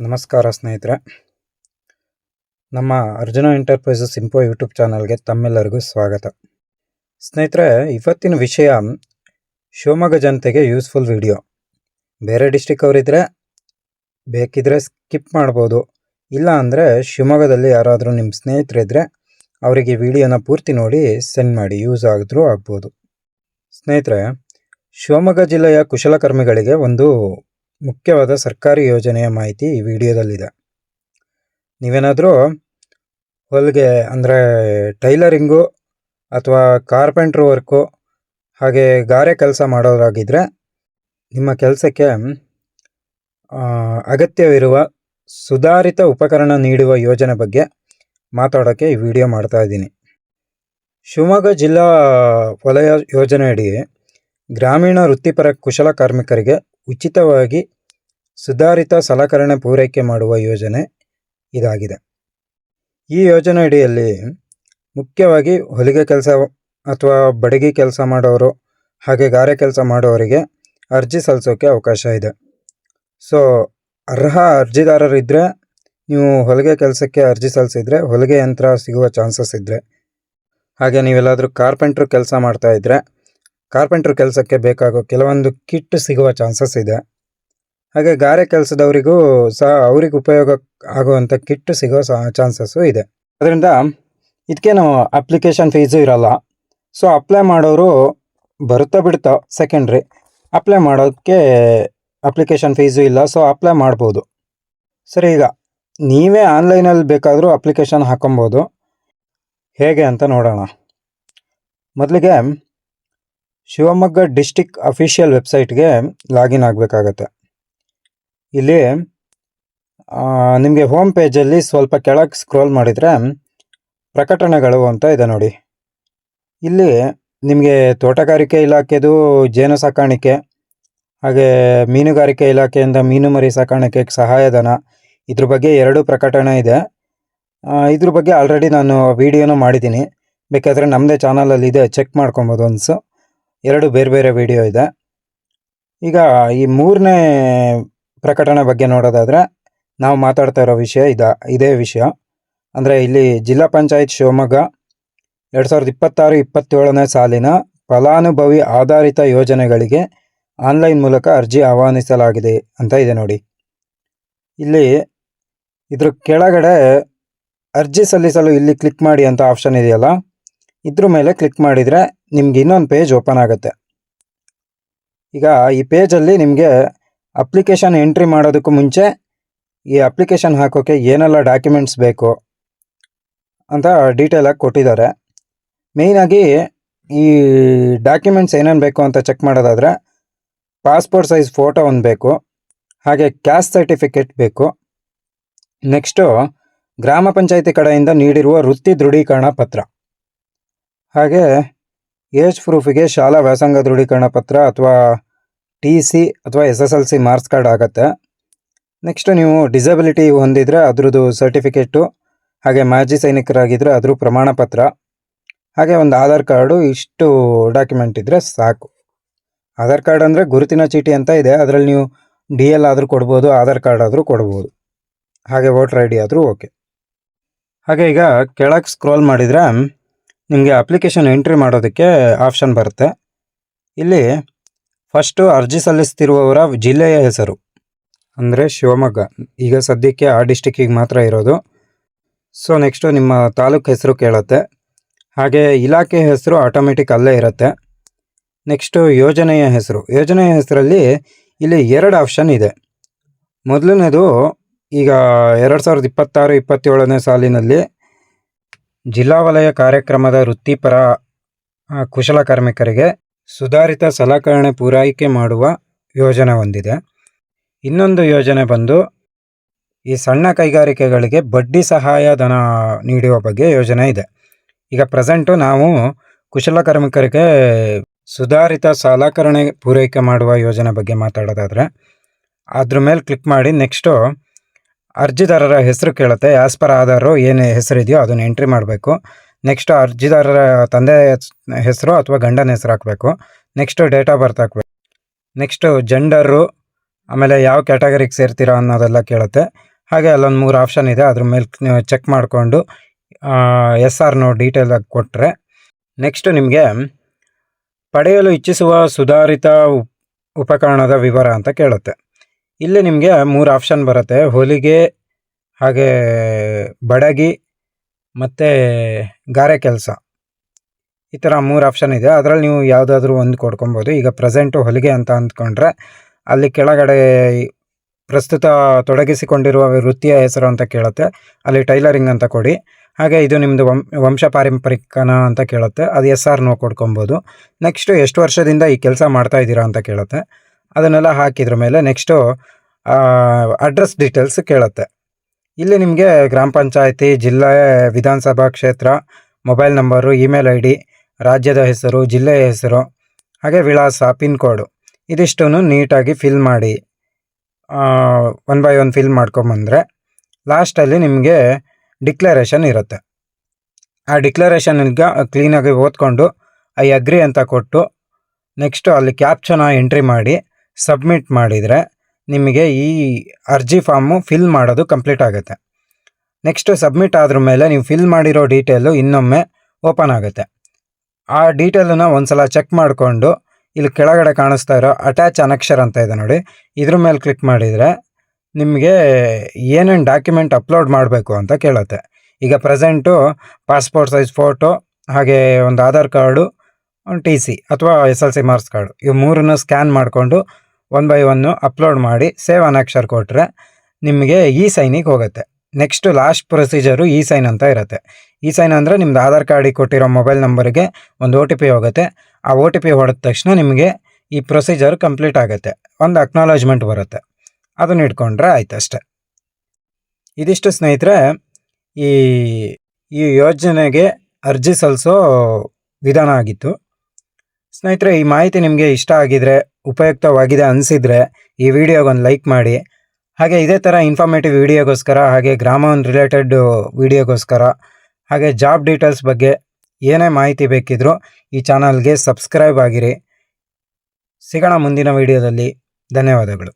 ನಮಸ್ಕಾರ ಸ್ನೇಹಿತರೆ, ನಮ್ಮ ಅರ್ಜುನ ಎಂಟರ್ಪ್ರೈಸಸ್ ಇಂಪೋ ಯೂಟ್ಯೂಬ್ ಚಾನಲ್ಗೆ ತಮ್ಮೆಲ್ಲರಿಗೂ ಸ್ವಾಗತ. ಸ್ನೇಹಿತರೆ, ಇವತ್ತಿನ ವಿಷಯ ಶಿವಮೊಗ್ಗ ಜನತೆಗೆ ಯೂಸ್ಫುಲ್ ವಿಡಿಯೋ. ಬೇರೆ ಡಿಸ್ಟಿಕ್ ಅವರಿದ್ದರೆ ಬೇಕಿದ್ರೆ ಸ್ಕಿಪ್ ಮಾಡ್ಬೋದು, ಇಲ್ಲ ಅಂದರೆ ಶಿವಮೊಗ್ಗದಲ್ಲಿ ಯಾರಾದರೂ ನಿಮ್ಮ ಸ್ನೇಹಿತರಿದ್ದರೆ ಅವರಿಗೆ ವಿಡಿಯೋನ ಪೂರ್ತಿ ನೋಡಿ ಸೆಂಡ್ ಮಾಡಿ, ಯೂಸ್ ಆದರೂ ಆಗ್ಬೋದು. ಸ್ನೇಹಿತರೆ, ಶಿವಮೊಗ್ಗ ಜಿಲ್ಲೆಯ ಕುಶಲಕರ್ಮಿಗಳಿಗೆ ಒಂದು ಮುಖ್ಯವಾದ ಸರ್ಕಾರಿ ಯೋಜನೆಯ ಮಾಹಿತಿ ಈ ವಿಡಿಯೋದಲ್ಲಿದೆ. ನೀವೇನಾದರೂ ಹೊಲಿಗೆ ಅಂದರೆ ಟೈಲರಿಂಗು ಅಥವಾ ಕಾರ್ಪೆಂಟ್ರ್ ವರ್ಕು ಹಾಗೆ ಗಾರೆ ಕೆಲಸ ಮಾಡೋರಾಗಿದ್ದರೆ ನಿಮ್ಮ ಕೆಲಸಕ್ಕೆ ಅಗತ್ಯವಿರುವ ಸುಧಾರಿತ ಉಪಕರಣ ನೀಡುವ ಯೋಜನೆ ಬಗ್ಗೆ ಮಾತಾಡೋಕ್ಕೆ ಈ ವಿಡಿಯೋ ಮಾಡ್ತಾ ಇದ್ದೀನಿ. ಶಿವಮೊಗ್ಗ ಜಿಲ್ಲಾ ವಲಯ ಯೋಜನೆಯಡಿ ಗ್ರಾಮೀಣ ವೃತ್ತಿಪರ ಕುಶಲ ಕಾರ್ಮಿಕರಿಗೆ ಉಚಿತವಾಗಿ ಸುಧಾರಿತ ಸಲಕರಣೆ ಪೂರೈಕೆ ಮಾಡುವ ಯೋಜನೆ ಇದಾಗಿದೆ. ಈ ಯೋಜನೆ ಅಡಿಯಲ್ಲಿ ಮುಖ್ಯವಾಗಿ ಹೊಲಿಗೆ ಕೆಲಸ ಅಥವಾ ಬಡಗಿ ಕೆಲಸ ಮಾಡೋರು ಹಾಗೆ ಗಾರೆ ಕೆಲಸ ಮಾಡೋರಿಗೆ ಅರ್ಜಿ ಸಲ್ಲಿಸೋಕ್ಕೆ ಅವಕಾಶ ಇದೆ. ಸೊ ಅರ್ಹ ಅರ್ಜಿದಾರರಿದ್ದರೆ ನೀವು ಹೊಲಿಗೆ ಕೆಲಸಕ್ಕೆ ಅರ್ಜಿ ಸಲ್ಲಿಸಿದರೆ ಹೊಲಿಗೆ ಯಂತ್ರ ಸಿಗುವ ಚಾನ್ಸಸ್ ಇದ್ದರೆ, ಹಾಗೆ ನೀವೆಲ್ಲಾದರೂ ಕಾರ್ಪೆಂಟ್ರ್ ಕೆಲಸ ಮಾಡ್ತಾಯಿದ್ರೆ ಕಾರ್ಪೆಂಟ್ರ್ ಕೆಲಸಕ್ಕೆ ಬೇಕಾಗೋ ಕೆಲವೊಂದು ಕಿಟ್ ಸಿಗುವ ಚಾನ್ಸಸ್ ಇದೆ. ಹಾಗೆ ಗಾರೆ ಕೆಲಸದವರಿಗೂ ಸಹ ಅವ್ರಿಗೆ ಉಪಯೋಗ ಆಗುವಂಥ ಕಿಟ್ ಸಿಗೋ ಚಾನ್ಸಸ್ಸು ಇದೆ. ಅದರಿಂದ ಇದಕ್ಕೇನು ಅಪ್ಲಿಕೇಶನ್ ಫೀಸು ಇರೋಲ್ಲ. ಸೊ ಅಪ್ಲೈ ಮಾಡೋರು ಬರುತ್ತಾ ಬಿಡುತ್ತಾ ಸೆಕೆಂಡ್ರಿ, ಅಪ್ಲೈ ಮಾಡೋಕ್ಕೆ ಅಪ್ಲಿಕೇಶನ್ ಫೀಸು ಇಲ್ಲ. ಸೊ ಅಪ್ಲೈ ಮಾಡ್ಬೋದು. ಸರಿ, ಈಗ ನೀವೇ ಆನ್ಲೈನಲ್ಲಿ ಬೇಕಾದರೂ ಅಪ್ಲಿಕೇಶನ್ ಹಾಕೊಬೋದು. ಹೇಗೆ ಅಂತ ನೋಡೋಣ. ಮೊದಲಿಗೆ ಶಿವಮೊಗ್ಗ ಡಿಸ್ಟಿಕ್ ಅಫಿಷಿಯಲ್ ವೆಬ್ಸೈಟ್ಗೆ ಲಾಗಿನ್ ಆಗಬೇಕಾಗತ್ತೆ. ಇಲ್ಲಿ ನಿಮಗೆ ಹೋಮ್ ಪೇಜಲ್ಲಿ ಸ್ವಲ್ಪ ಕೆಳಗೆ ಸ್ಕ್ರೋಲ್ ಮಾಡಿದರೆ ಪ್ರಕಟಣೆಗಳು ಅಂತ ಇದೆ ನೋಡಿ. ಇಲ್ಲಿ ನಿಮಗೆ ತೋಟಗಾರಿಕೆ ಇಲಾಖೆದು ಜೇನು ಸಾಕಾಣಿಕೆ ಹಾಗೆ ಮೀನುಗಾರಿಕೆ ಇಲಾಖೆಯಿಂದ ಮೀನು ಮರಿ ಸಾಕಾಣಿಕೆಗೆ ಸಹಾಯಧನ, ಇದ್ರ ಬಗ್ಗೆ 2 ಪ್ರಕಟಣೆ ಇದೆ. ಇದ್ರ ಬಗ್ಗೆ ಆಲ್ರೆಡಿ ನಾನು ವಿಡಿಯೋನೂ ಮಾಡಿದ್ದೀನಿ, ಬೇಕಾದರೆ ನಮ್ಮದೇ ಚಾನಲಲ್ಲಿ ಇದೆ, ಚೆಕ್ ಮಾಡ್ಕೊಬೋದು. 2 ಬೇರೆ ಬೇರೆ ವಿಡಿಯೋ ಇದೆ. ಈಗ ಈ 3ನೇ ಪ್ರಕಟಣೆ ಬಗ್ಗೆ ನೋಡೋದಾದರೆ ನಾವು ಮಾತಾಡ್ತಾ ಇರೋ ವಿಷಯ ಇದೇ ವಿಷಯ. ಅಂದರೆ ಇಲ್ಲಿ ಜಿಲ್ಲಾ ಪಂಚಾಯತ್ ಶಿವಮೊಗ್ಗ 2026-27ನೇ ಸಾಲಿನ ಫಲಾನುಭವಿ ಆಧಾರಿತ ಯೋಜನೆಗಳಿಗೆ ಆನ್ಲೈನ್ ಮೂಲಕ ಅರ್ಜಿ ಆಹ್ವಾನಿಸಲಾಗಿದೆ ಅಂತ ಇದೆ ನೋಡಿ. ಇಲ್ಲಿ ಇದ್ರ ಕೆಳಗಡೆ ಅರ್ಜಿ ಸಲ್ಲಿಸಲು ಇಲ್ಲಿ ಕ್ಲಿಕ್ ಮಾಡಿ ಅಂತ ಆಪ್ಷನ್ ಇದೆಯಲ್ಲ, ಇದ್ರ ಮೇಲೆ ಕ್ಲಿಕ್ ಮಾಡಿದರೆ ನಿಮ್ಗೆ ಇನ್ನೊಂದು ಪೇಜ್ ಓಪನ್ ಆಗುತ್ತೆ. ಈಗ ಈ ಪೇಜಲ್ಲಿ ನಿಮಗೆ ಅಪ್ಲಿಕೇಶನ್ ಎಂಟ್ರಿ ಮಾಡೋದಕ್ಕೂ ಮುಂಚೆ ಈ ಅಪ್ಲಿಕೇಶನ್ ಹಾಕೋಕ್ಕೆ ಏನೆಲ್ಲ ಡಾಕ್ಯುಮೆಂಟ್ಸ್ ಬೇಕು ಅಂತ ಡೀಟೇಲಾಗಿ ಕೊಟ್ಟಿದ್ದಾರೆ. ಮೇಯ್ನಾಗಿ ಈ ಡಾಕ್ಯುಮೆಂಟ್ಸ್ ಏನೇನು ಬೇಕು ಅಂತ ಚೆಕ್ ಮಾಡೋದಾದರೆ ಪಾಸ್ಪೋರ್ಟ್ ಸೈಜ್ ಫೋಟೋ ಒಂದು ಬೇಕು, ಹಾಗೆ ಕ್ಯಾಸ್ಟ್ ಸರ್ಟಿಫಿಕೇಟ್ ಬೇಕು. ನೆಕ್ಸ್ಟು ಗ್ರಾಮ ಪಂಚಾಯತಿ ಕಡೆಯಿಂದ ನೀಡಿರುವ ವೃತ್ತಿ ದೃಢೀಕರಣ ಪತ್ರ, ಹಾಗೆ ಏಜ್ ಪ್ರೂಫಿಗೆ ಶಾಲಾ ವ್ಯಾಸಂಗ ದೃಢೀಕರಣ ಪತ್ರ ಅಥವಾ TC ಅಥವಾ SSLC ಮಾರ್ಕ್ಸ್ ಕಾರ್ಡ್ ಆಗುತ್ತೆ. ನೆಕ್ಸ್ಟು ನೀವು ಡಿಸಬಿಲಿಟಿ ಹೊಂದಿದರೆ ಅದ್ರದ್ದು ಸರ್ಟಿಫಿಕೇಟು, ಹಾಗೆ ಮಾಜಿ ಸೈನಿಕರಾಗಿದ್ದರೆ ಅದ್ರ ಪ್ರಮಾಣ ಪತ್ರ, ಹಾಗೆ ಒಂದು ಆಧಾರ್ ಕಾರ್ಡು. ಇಷ್ಟು ಡಾಕ್ಯುಮೆಂಟ್ ಇದ್ದರೆ ಸಾಕು. ಆಧಾರ್ ಕಾರ್ಡ್ ಅಂದರೆ ಗುರುತಿನ ಚೀಟಿ ಅಂತ ಇದೆ, ಅದರಲ್ಲಿ ನೀವು DL ಆದರೂ ಕೊಡ್ಬೋದು, ಆಧಾರ್ ಕಾರ್ಡ್ ಆದರೂ ಕೊಡ್ಬೋದು, ಹಾಗೆ ವೋಟರ್ ID ಆದರೂ ಓಕೆ. ಹಾಗೆ ಈಗ ಕೆಳಗೆ ಸ್ಕ್ರೋಲ್ ಮಾಡಿದರೆ ನಿಮಗೆ ಅಪ್ಲಿಕೇಶನ್ ಎಂಟ್ರಿ ಮಾಡೋದಕ್ಕೆ ಆಪ್ಷನ್ ಬರುತ್ತೆ. ಇಲ್ಲಿ ಫಸ್ಟು ಅರ್ಜಿ ಸಲ್ಲಿಸ್ತಿರುವವರ ಜಿಲ್ಲೆಯ ಹೆಸರು, ಅಂದರೆ ಶಿವಮೊಗ್ಗ ಈಗ ಸದ್ಯಕ್ಕೆ ಆ ಡಿಸ್ಟಿಕ್ಕಿಗೆ ಮಾತ್ರ ಇರೋದು. ಸೊ ನೆಕ್ಸ್ಟು ನಿಮ್ಮ ತಾಲೂಕು ಹೆಸರು ಕೇಳುತ್ತೆ, ಹಾಗೆ ಇಲಾಖೆ ಹೆಸರು ಆಟೋಮೆಟಿಕ್ ಅಲ್ಲೇ ಇರುತ್ತೆ. ನೆಕ್ಸ್ಟು ಯೋಜನೆಯ ಹೆಸರಲ್ಲಿ ಇಲ್ಲಿ 2 ಆಪ್ಷನ್ ಇದೆ. ಮೊದಲನೇದು ಈಗ 2026-27ನೇ ಸಾಲಿನಲ್ಲಿ ಜಿಲ್ಲಾ ವಲಯ ಕಾರ್ಯಕ್ರಮದ ವೃತ್ತಿಪರ ಕುಶಲ ಕಾರ್ಮಿಕರಿಗೆ ಸುಧಾರಿತ ಸಲಕರಣೆ ಪೂರೈಕೆ ಮಾಡುವ ಯೋಜನೆ ಹೊಂದಿದೆ. ಇನ್ನೊಂದು ಯೋಜನೆ ಬಂದು ಈ ಸಣ್ಣ ಕೈಗಾರಿಕೆಗಳಿಗೆ ಬಡ್ಡಿ ಸಹಾಯಧನ ನೀಡುವ ಬಗ್ಗೆ ಯೋಜನೆ ಇದೆ. ಈಗ ಪ್ರೆಸೆಂಟು ನಾವು ಕುಶಲ ಕಾರ್ಮಿಕರಿಗೆ ಸುಧಾರಿತ ಸಲಕರಣೆ ಪೂರೈಕೆ ಮಾಡುವ ಯೋಜನೆ ಬಗ್ಗೆ ಮಾತಾಡೋದಾದರೆ ಅದ್ರ ಮೇಲೆ ಕ್ಲಿಕ್ ಮಾಡಿ ನೆಕ್ಸ್ಟು ಅರ್ಜಿದಾರರ ಹೆಸರು ಕೇಳುತ್ತೆ. ಆ್ಯಸ್ ಪರ್ ಆಧಾರು ಏನು ಹೆಸರಿದೆಯೋ ಅದನ್ನು ಎಂಟ್ರಿ ಮಾಡಬೇಕು. ನೆಕ್ಸ್ಟು ಅರ್ಜಿದಾರರ ತಂದೆ ಹೆಸರು ಅಥವಾ ಗಂಡನ ಹೆಸರು ಹಾಕಬೇಕು. ನೆಕ್ಸ್ಟು ಡೇಟ್ ಆಫ್ ಬರ್ತ್ ಹಾಕಬೇಕು. ನೆಕ್ಸ್ಟು ಜೆಂಡರು, ಆಮೇಲೆ ಯಾವ ಕ್ಯಾಟಗರಿಗೆ ಸೇರ್ತೀರಾ ಅನ್ನೋದೆಲ್ಲ ಕೇಳುತ್ತೆ. ಹಾಗೆ ಅಲ್ಲೊಂದು 3 ಆಪ್ಷನ್ ಇದೆ, ಅದ್ರ ಮೇಲೆ ಚೆಕ್ ಮಾಡಿಕೊಂಡು ಎಸ್ ಆರ್ ನೋ ಡೀಟೇಲಾಗಿ ಕೊಟ್ಟರೆ ನೆಕ್ಸ್ಟ್ ನಿಮಗೆ ಪಡೆಯಲು ಇಚ್ಛಿಸುವ ಸುಧಾರಿತ ಉಪಕರಣದ ವಿವರ ಅಂತ ಕೇಳುತ್ತೆ. ಇಲ್ಲಿ ನಿಮಗೆ 3 ಆಪ್ಷನ್ ಬರುತ್ತೆ, ಹೊಲಿಗೆ, ಹಾಗೆ ಬಡಗಿ ಮತ್ತು ಗಾರೆ ಕೆಲಸ. ಈ ಥರ 3 ಆಪ್ಷನ್ ಇದೆ, ಅದರಲ್ಲಿ ನೀವು ಯಾವುದಾದ್ರೂ ಒಂದು ಕೊಡ್ಕೊಬೋದು. ಈಗ ಪ್ರೆಸೆಂಟು ಹೊಲಿಗೆ ಅಂತ ಅಂದ್ಕೊಂಡ್ರೆ ಅಲ್ಲಿ ಕೆಳಗಡೆ ಪ್ರಸ್ತುತ ತೊಡಗಿಸಿಕೊಂಡಿರುವ ವೃತ್ತಿಯ ಹೆಸರು ಅಂತ ಕೇಳುತ್ತೆ, ಅಲ್ಲಿ ಟೈಲರಿಂಗ್ ಅಂತ ಕೊಡಿ. ಹಾಗೆ ಇದು ನಿಮ್ಮದು ವಂಶ ಪಾರಂಪರಿಕನ ಅಂತ ಕೇಳುತ್ತೆ, ಅದು ಎಸ್ ಆರ್ ನೋ ಕೊಡ್ಕೊಬೋದು. ನೆಕ್ಸ್ಟು ಎಷ್ಟು ವರ್ಷದಿಂದ ಈ ಕೆಲಸ ಮಾಡ್ತಾಯಿದ್ದೀರಾ ಅಂತ ಕೇಳುತ್ತೆ, ಅದನ್ನೆಲ್ಲ ಹಾಕಿದ್ರ ಮೇಲೆ ನೆಕ್ಸ್ಟು ಅಡ್ರೆಸ್ ಡೀಟೇಲ್ಸ್ ಕೇಳುತ್ತೆ. ಇಲ್ಲಿ ನಿಮಗೆ ಗ್ರಾಮ ಪಂಚಾಯತಿ, ಜಿಲ್ಲೆ, ವಿಧಾನಸಭಾ ಕ್ಷೇತ್ರ, mobile number, email I D, ರಾಜ್ಯದ ಹೆಸರು, ಜಿಲ್ಲೆಯ ಹೆಸರು, ಹಾಗೆ ವಿಳಾಸ, ಪಿನ್ ಕೋಡು ಇದಿಷ್ಟು ನೀಟಾಗಿ ಫಿಲ್ ಮಾಡಿ 1 by 1 ಫಿಲ್ ಮಾಡ್ಕೊಂಬಂದರೆ ಲಾಸ್ಟಲ್ಲಿ ನಿಮಗೆ ಡಿಕ್ಲರೇಷನ್ ಇರುತ್ತೆ. ಆ ಡಿಕ್ಲರೇಷನ್ಗೆ ಕ್ಲೀನಾಗಿ ಓದ್ಕೊಂಡು ಐ ಅಗ್ರಿ ಅಂತ ಕೊಟ್ಟು ನೆಕ್ಸ್ಟು ಅಲ್ಲಿ ಕ್ಯಾಪ್ಚನ ಎಂಟ್ರಿ ಮಾಡಿ ಸಬ್ಮಿಟ್ ಮಾಡಿದರೆ ನಿಮಗೆ ಈ ಅರ್ಜಿ ಫಾರ್ಮು ಫಿಲ್ ಮಾಡೋದು ಕಂಪ್ಲೀಟ್ ಆಗುತ್ತೆ. ನೆಕ್ಸ್ಟು ಸಬ್ಮಿಟ್ ಆದ್ರ ಮೇಲೆ ನೀವು ಫಿಲ್ ಮಾಡಿರೋ ಡೀಟೇಲು ಇನ್ನೊಮ್ಮೆ ಓಪನ್ ಆಗುತ್ತೆ. ಆ ಡೀಟೇಲನ್ನು ಒಂದ್ಸಲ ಚೆಕ್ ಮಾಡಿಕೊಂಡು ಇಲ್ಲಿ ಕೆಳಗಡೆ ಕಾಣಿಸ್ತಾ ಇರೋ ಅಟ್ಯಾಚ್ ಅನಕ್ಷರ್ ಅಂತ ಇದೆ ನೋಡಿ, ಇದ್ರ ಮೇಲೆ ಕ್ಲಿಕ್ ಮಾಡಿದರೆ ನಿಮಗೆ ಏನೇನು ಡಾಕ್ಯುಮೆಂಟ್ ಅಪ್ಲೋಡ್ ಮಾಡಬೇಕು ಅಂತ ಕೇಳುತ್ತೆ. ಈಗ ಪ್ರೆಸೆಂಟು ಪಾಸ್ಪೋರ್ಟ್ ಸೈಜ್ ಫೋಟೋ, ಹಾಗೆ ಒಂದು ಆಧಾರ್ ಕಾರ್ಡು, ಒಂದು ಟಿ ಸಿ ಅಥವಾ SLC ಮಾರ್ಕ್ಸ್ ಕಾರ್ಡು, ಇವು 3 ಸ್ಕ್ಯಾನ್ ಮಾಡಿಕೊಂಡು 1 by 1 ಅಪ್ಲೋಡ್ ಮಾಡಿ ಸೇವ್ ಅನಕ್ಷರ್ ಕೊಟ್ಟರೆ ನಿಮಗೆ ಇ ಸೈನಿಗೆ ಹೋಗುತ್ತೆ. Next last procedure e sign ಅಂತ ಇರುತ್ತೆ. ಇ ಸೈನ್ ಅಂದರೆ ನಿಮ್ದು ಆಧಾರ್ ಕಾರ್ಡಿಗೆ ಕೊಟ್ಟಿರೋ ಮೊಬೈಲ್ ನಂಬರಿಗೆ ಒಂದು OTP ಹೋಗುತ್ತೆ. ಆ OTP ಹೊಡೆದ ತಕ್ಷಣ ನಿಮಗೆ ಈ ಪ್ರೊಸೀಜರ್ ಕಂಪ್ಲೀಟ್ ಆಗುತ್ತೆ, ಒಂದು ಅಕ್ನಾಲೇಜ್ಮೆಂಟ್ ಬರುತ್ತೆ, ಅದನ್ನ ಇಟ್ಕೊಂಡ್ರೆ ಆಯ್ತು ಅಷ್ಟೆ. ಇದಿಷ್ಟು ಸ್ನೇಹಿತರೆ ಈ ಯೋಜನೆಗೆ ಅರ್ಜಿ ಸಲ್ಲಿಸೋ ವಿಧಾನ ಆಗಿತ್ತು. ಸ್ನೇಹಿತರೆ, ಈ ಮಾಹಿತಿ ನಿಮಗೆ ಇಷ್ಟ ಆಗಿದರೆ, ಉಪಯುಕ್ತವಾಗಿದೆ ಅನಿಸಿದರೆ ಈ ವಿಡಿಯೋಗೊಂದು ಲೈಕ್ ಮಾಡಿ. ಹಾಗೆ ಇದೇ ಥರ ಇನ್ಫಾರ್ಮೇಟಿವ್ ವಿಡಿಯೋಗೋಸ್ಕರ, ಹಾಗೆ ಗ್ರಾಮನ್ ರಿಲೇಟೆಡ್ ವಿಡಿಯೋಗೋಸ್ಕರ, ಹಾಗೆ ಜಾಬ್ ಡೀಟೇಲ್ಸ್ ಬಗ್ಗೆ ಏನೇ ಮಾಹಿತಿ ಬೇಕಿದ್ರೂ ಈ ಚಾನಲ್ಗೆ ಸಬ್ಸ್ಕ್ರೈಬ್ ಆಗಿರಿ. ಸಿಗೋಣ ಮುಂದಿನ ವಿಡಿಯೋದಲ್ಲಿ. ಧನ್ಯವಾದಗಳು.